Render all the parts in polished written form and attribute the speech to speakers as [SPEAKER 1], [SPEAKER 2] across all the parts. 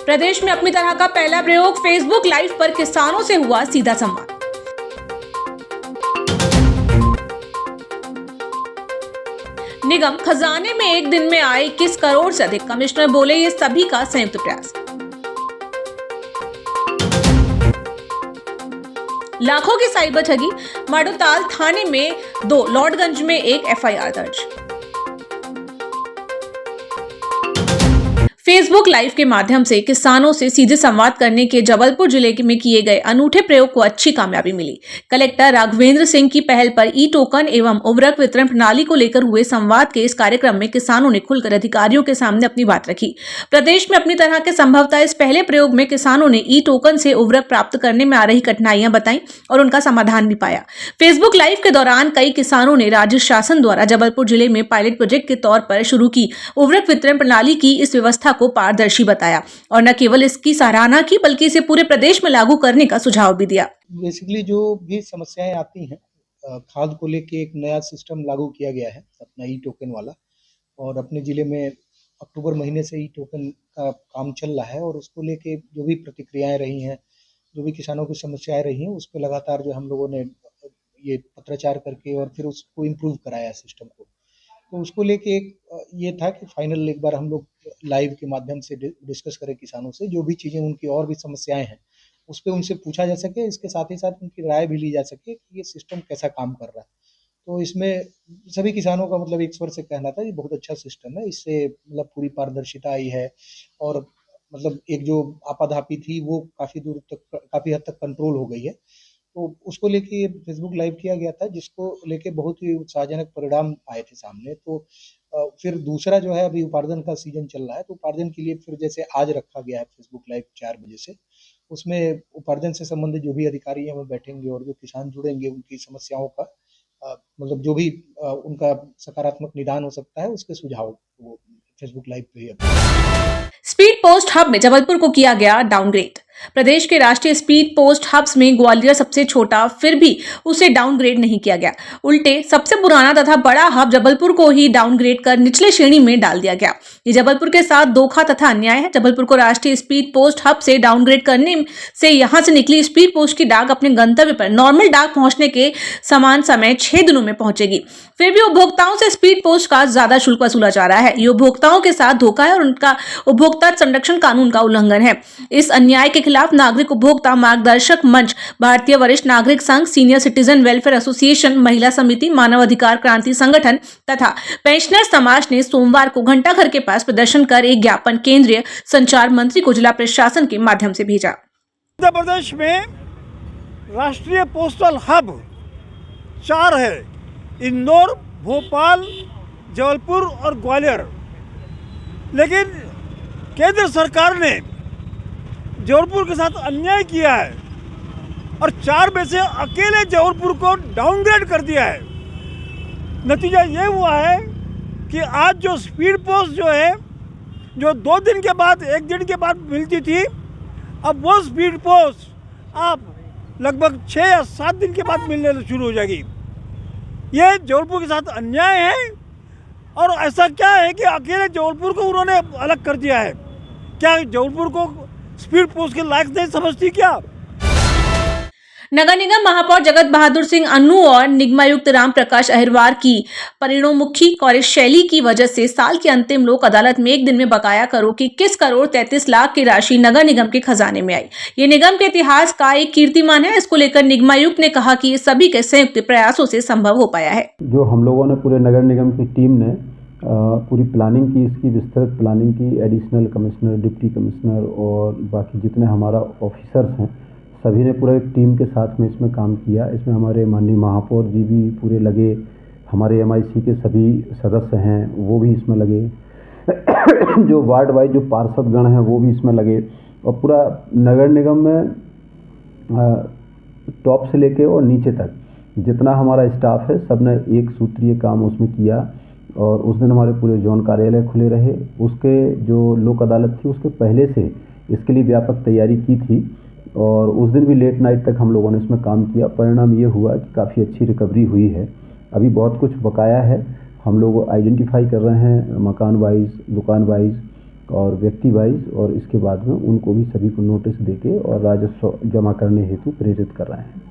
[SPEAKER 1] प्रदेश में अपनी तरह का पहला प्रयोग फेसबुक लाइव पर किसानों से हुआ सीधा संवाद। निगम खजाने में एक दिन में आए 21 करोड़ से अधिक, कमिश्नर बोले ये सभी का संयुक्त प्रयास। लाखों की साइबर ठगी, माडोताल थाने में 2, लॉर्डगंज में 1 एफआईआर दर्ज। फेसबुक लाइव के माध्यम से किसानों से सीधे संवाद करने के जबलपुर जिले में किए गए अनूठे प्रयोग को अच्छी कामयाबी मिली। कलेक्टर राघवेंद्र सिंह की पहल पर ई टोकन एवं उर्वरक वितरण प्रणाली को लेकर हुए संवाद के इस कार्यक्रम में किसानों ने खुलकर अधिकारियों के सामने अपनी बात रखी। प्रदेश में अपनी तरह के संभवतः इस पहले प्रयोग में किसानों ने ई टोकन से उर्वरक प्राप्त करने में आ रही कठिनाइयां बताई और उनका समाधान भी पाया। फेसबुक लाइव के दौरान कई किसानों ने राज्य शासन द्वारा जबलपुर जिले में पायलट प्रोजेक्ट के तौर पर शुरू की उर्वरक वितरण प्रणाली की इस व्यवस्था को पारदर्शी बताया और न केवल इसकी सराहना की बल्कि इसे पूरे प्रदेश में लागू करने का सुझाव भी दिया।
[SPEAKER 2] बेसिकली जो भी समस्याएं आती हैं, खाद को लेके एक नया सिस्टम लागू किया गया है अपना ई टोकन वाला, और अपने जिले में अक्टूबर महीने से ई टोकन का काम चल रहा है और उसको लेके जो भी प्रतिक्रियाएं रही हैं, जो भी किसानों की समस्याएं रही हैं, उस पर लगातार जो हम लोगों ने ये पत्राचार करके और फिर उसको इम्प्रूव कराया सिस्टम को। तो उसको लेके एक ये था कि फाइनल एक बार हम लोग लाइव के माध्यम से डिस्कस करें किसानों से, जो भी चीज़ें उनकी और भी समस्याएं हैं उस पर उनसे पूछा जा सके, इसके साथ ही साथ उनकी राय भी ली जा सके कि ये सिस्टम कैसा काम कर रहा है। तो इसमें सभी किसानों का मतलब एक स्वर से कहना था ये बहुत अच्छा सिस्टम है, इससे मतलब पूरी पारदर्शिता आई है और मतलब एक जो आपाधापी थी वो काफ़ी हद तक कंट्रोल हो गई है। तो उसको लेके फेसबुक लाइव किया गया था, जिसको लेके बहुत ही उत्साहजनक परिणाम आए थे सामने। तो फिर दूसरा जो है अभी उपार्जन का सीजन चल रहा है, तो उपार्जन के लिए फिर जैसे आज रखा गया है फेसबुक लाइव 4 बजे से, उसमें उपार्जन से संबंधित जो भी अधिकारी हैं वो बैठेंगे और जो किसान जुड़ेंगे उनकी समस्याओं का मतलब जो भी उनका सकारात्मक निदान हो सकता है उसके सुझाव वो फेसबुक लाइव पे ही।
[SPEAKER 1] स्पीड पोस्ट हब में जबलपुर को किया गया डाउनग्रेड। प्रदेश के राष्ट्रीय स्पीड पोस्ट हब्स में ग्वालियर सबसे छोटा, फिर भी उसे डाउनग्रेड नहीं किया गया। उल्टे सबसे पुराना तथा बड़ा हब जबलपुर को ही डाउनग्रेड कर निचले श्रेणी में डाल दिया गया। ये जबलपुर के साथ धोखा तथा अन्याय है। जबलपुर को राष्ट्रीय स्पीड पोस्ट हब से डाउनग्रेड करने से यहां से निकली स्पीड पोस्ट की डाक अपने गंतव्य पर नॉर्मल डाक पहुंचने के समान समय 6 दिनों में पहुंचेगी। फिर भी उपभोक्ताओं से स्पीड पोस्ट का ज्यादा शुल्क वसूला जा रहा है। ये उपभोक्ताओं के साथ धोखा है और उनका उपभोक्ता संरक्षण कानून का उल्लंघन है। इस अन्याय के खिलाफ नागरिक उपभोक्ता मार्गदर्शक मंच, भारतीय वरिष्ठ नागरिक संघ, सीनियर सिटीजन वेलफेयर एसोसिएशन, महिला समिति, मानव अधिकार क्रांति संगठन तथा पेंशनर समाज ने सोमवार को घंटाघर के पास प्रदर्शन कर एक ज्ञापन केंद्रीय संचार मंत्री को जिला प्रशासन के माध्यम से भेजा।
[SPEAKER 3] मध्य प्रदेश में राष्ट्रीय पोस्टल हब 4 है, इंदौर, भोपाल, जबलपुर और ग्वालियर। लेकिन केंद्र सरकार ने जबलपुर के साथ अन्याय किया है और 4 में से अकेले जबलपुर को डाउनग्रेड कर दिया है। नतीजा ये हुआ है कि आज जो स्पीड पोस्ट जो है, जो 2 दिन के बाद 1 दिन के बाद मिलती थी, अब वो स्पीड पोस्ट आप लगभग 6 या 7 दिन के बाद मिलने शुरू हो जाएगी। ये जबलपुर के साथ अन्याय है। और ऐसा क्या है कि अकेले जबलपुर को उन्होंने अलग कर दिया है? क्या जबलपुर को स्पीड पोस्ट के लायक नहीं समझती क्या?
[SPEAKER 1] नगर निगम महापौर जगत बहादुर सिंह अन्नू और निगमायुक्त राम प्रकाश अहिरवार की परिणोमुखी कार्यशैली की वजह से साल की अंतिम लोक अदालत में एक दिन में बकाया करों की 21 करोड़ 33 लाख की राशि नगर निगम के खजाने में आई। ये निगम के इतिहास का एक कीर्तिमान है। इसको लेकर निगमायुक्त ने कहा कि ये सभी के संयुक्त प्रयासों से संभव हो पाया है।
[SPEAKER 4] जो हम लोगों ने पूरे नगर निगम की टीम ने पूरी प्लानिंग की, इसकी विस्तृत प्लानिंग की, एडिशनल कमिश्नर, डिप्टी कमिश्नर और बाकी जितने हमारा ऑफिसर्स हैं सभी ने पूरा एक टीम के साथ में इसमें काम किया। इसमें हमारे माननीय महापौर जी भी पूरे लगे, हमारे MIC के सभी सदस्य हैं वो भी इसमें लगे, जो वार्ड वाइज जो पार्षदगण हैं वो भी इसमें लगे और पूरा नगर निगम में टॉप से लेके और नीचे तक जितना हमारा स्टाफ है सब ने एक सूत्रीय काम उसमें किया। और उस दिन हमारे पूरे जोन कार्यालय खुले रहे। उसके जो लोक अदालत थी उसके पहले से इसके लिए व्यापक तैयारी की थी और उस दिन भी लेट नाइट तक हम लोगों ने इसमें काम किया। परिणाम ये हुआ कि काफ़ी अच्छी रिकवरी हुई है। अभी बहुत कुछ बकाया है, हम लोग आइडेंटिफाई कर रहे हैं मकान वाइज, दुकान वाइज और व्यक्ति वाइज, और इसके बाद में उनको भी सभी को नोटिस देके और राजस्व जमा करने हेतु प्रेरित कर रहे हैं।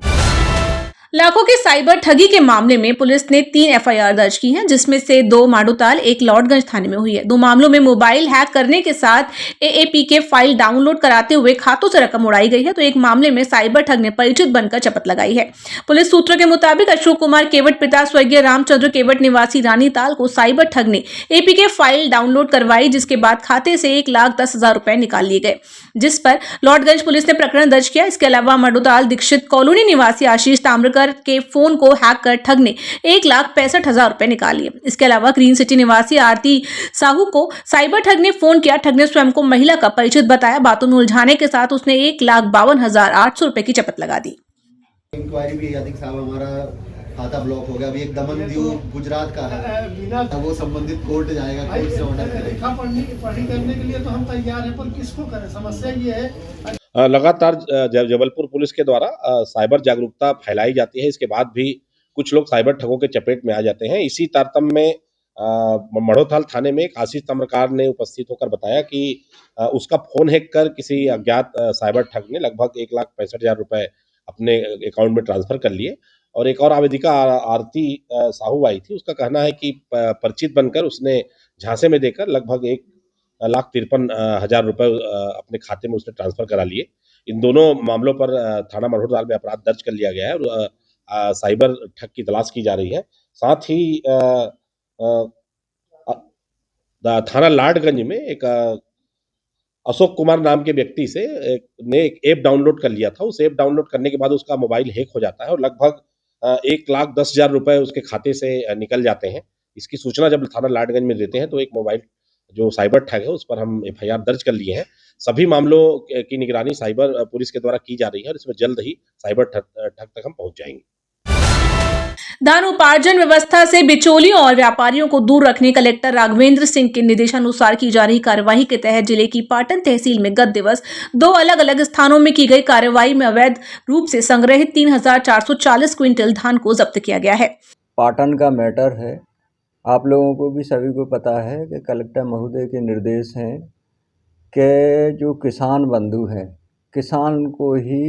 [SPEAKER 1] लाखों की साइबर ठगी के मामले में पुलिस ने 3 एफआईआर दर्ज की हैं, जिसमें से 2 माडूताल, 1 लॉर्डगंज थाने में हुई है। 2 मामलों में मोबाइल हैक करने के साथ एएपीके फाइल डाउनलोड कराते हुए खातों से रकम उड़ाई गई है, तो एक मामले में साइबर ठग ने परिचित बनकर चपत लगाई है। पुलिस सूत्रों के मुताबिक अशोक कुमार केवट पिता स्वर्गीय रामचंद्र केवट निवासी रानीताल को साइबर ठग ने एपीके फाइल डाउनलोड करवाई, जिसके बाद खाते से 1,10,000 रुपए निकाल लिए गए, जिस पर लॉर्डगंज पुलिस ने प्रकरण दर्ज किया। इसके अलावा माडूताल दीक्षित कॉलोनी निवासी आशीष ताम्रकर के फोन को हैक कर ठग ने 1,65,000 रुपए निकाल लिए। इसके अलावा ग्रीन सिटी निवासी आरती साहू को साइबर ठग ने फोन किया। ठग ने स्वयं को महिला का परिचित बताया। बातों में उलझाने के साथ उसने 1,52,800 रुपए की चपत लगा दी।
[SPEAKER 5] इंक्वायरी भी अधिक साहब हमारा खाता ब्लॉक हो गया। अभी एक दमन दीव गुजरात का है, वो संबंधित कोर्ट जाएगा, कोर्ट से ऑर्डर करेगा।
[SPEAKER 3] पढ़ी करने के लिए तो हम तैयार हैं, पर किसको करें? समस्या ये है
[SPEAKER 6] लगातार जबलपुर पुलिस के द्वारा साइबर जागरूकता फैलाई जाती है। इसके बाद भी कुछ लोग साइबर ठगों के चपेट में आ जाते हैं। इसी तारतम्य में मड़ोताल थाने में एक आशीष ताम्रकार ने उपस्थित होकर बताया कि उसका फोन हैक कर किसी अज्ञात साइबर ठग ने लगभग 1,65,000 रुपए अपने अकाउंट में ट्रांसफर कर लिए। और एक और आवेदिका आरती साहू आई थी, उसका कहना है कि परिचित बनकर उसने झांसे में देकर लगभग 1,53,000 रुपए अपने खाते में उसने ट्रांसफर करा लिए। इन दोनों मामलों पर थाना मड़ोताल में अपराध दर्ज कर लिया गया है और साइबर ठग की तलाश की जा रही है। साथ ही थाना लाडगंज में एक अशोक कुमार नाम के व्यक्ति से ने एक ऐप डाउनलोड कर लिया था। उस ऐप डाउनलोड करने के बाद उसका मोबाइल हैक हो जाता है और लगभग 1,10,000 रुपए उसके खाते से निकल जाते हैं। इसकी सूचना जब थाना लाडगंज में देते हैं तो एक मोबाइल जो साइबर ठग है उस पर हम एफआईआर दर्ज कर लिए हैं। सभी मामलों की निगरानी साइबर पुलिस के द्वारा की जा रही है और इसमें जल्द ही साइबर ठग तक हम पहुंच जाएंगे।
[SPEAKER 1] धन उपार्जन व्यवस्था से बिचौलियों और व्यापारियों को दूर रखने कलेक्टर राघवेंद्र सिंह के निर्देशानुसार की जा रही कार्यवाही के तहत जिले की पाटन तहसील में गत दिवस 2 अलग अलग स्थानों में की गई कार्यवाही में अवैध रूप से संग्रहित 3,440 क्विंटल धान को जब्त किया गया है।
[SPEAKER 7] पाटन का मैटर है, आप लोगों को भी सभी को पता है कि कलेक्टर महोदय के निर्देश हैं कि जो किसान बंधु हैं, किसान को ही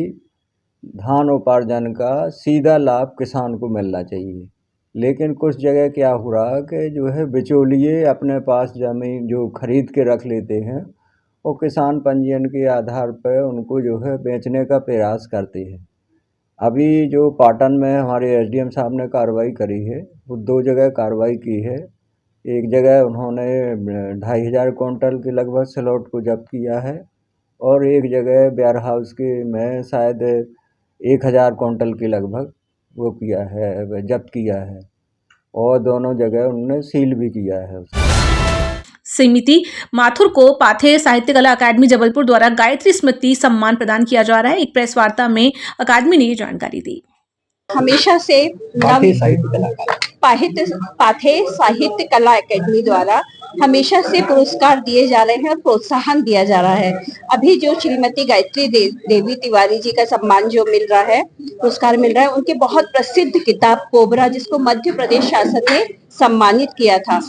[SPEAKER 7] धान उपार्जन का सीधा लाभ किसान को मिलना चाहिए। लेकिन कुछ जगह क्या हो रहा कि जो है बिचौलिए अपने पास ज़मीन जो खरीद के रख लेते हैं और किसान पंजीयन के आधार पर उनको जो है बेचने का प्रयास करते हैं। अभी जो पाटन में हमारे एसडीएम साहब ने कार्रवाई करी है, वो 2 जगह कार्रवाई की है। एक जगह उन्होंने 2,500 क्विंटल के लगभग स्लॉट को जब्त किया है और एक जगह वेयर हाउस के में शायद 1,000 क्विंटल के लगभग वो किया है, जब्त किया है और दोनों जगह उन्होंने सील भी किया है।
[SPEAKER 1] समिति माथुर को पाथे साहित्य कला अकादमी जबलपुर द्वारा गायत्री स्मृति सम्मान प्रदान किया जा रहा है। एक प्रेस वार्ता में अकादमी ने ये जानकारी दी।
[SPEAKER 8] हमेशा से पाथे साहित्य कला अकादमी द्वारा हमेशा से पुरस्कार दिए जा रहे हैं और प्रोत्साहन दिया जा रहा है। अभी जो श्रीमती गायत्री देवी तिवारी जी का सम्मान जो मिल रहा है, पुरस्कार मिल रहा है, उनके बहुत प्रसिद्ध किताब कोबरा, जिसको मध्य प्रदेश शासन ने सम्मानित किया था,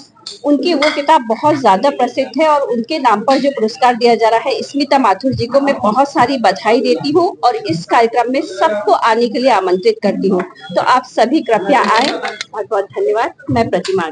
[SPEAKER 8] उनकी वो किताब बहुत ज्यादा प्रसिद्ध है और उनके नाम पर जो पुरस्कार दिया जा रहा है, स्मिता माथुर जी को मैं बहुत सारी बधाई देती हूँ और इस कार्यक्रम में सबको आने के लिए आमंत्रित करती हूँ। तो आप सभी कृपया आए। बहुत बहुत धन्यवाद। मैं प्रतिमा।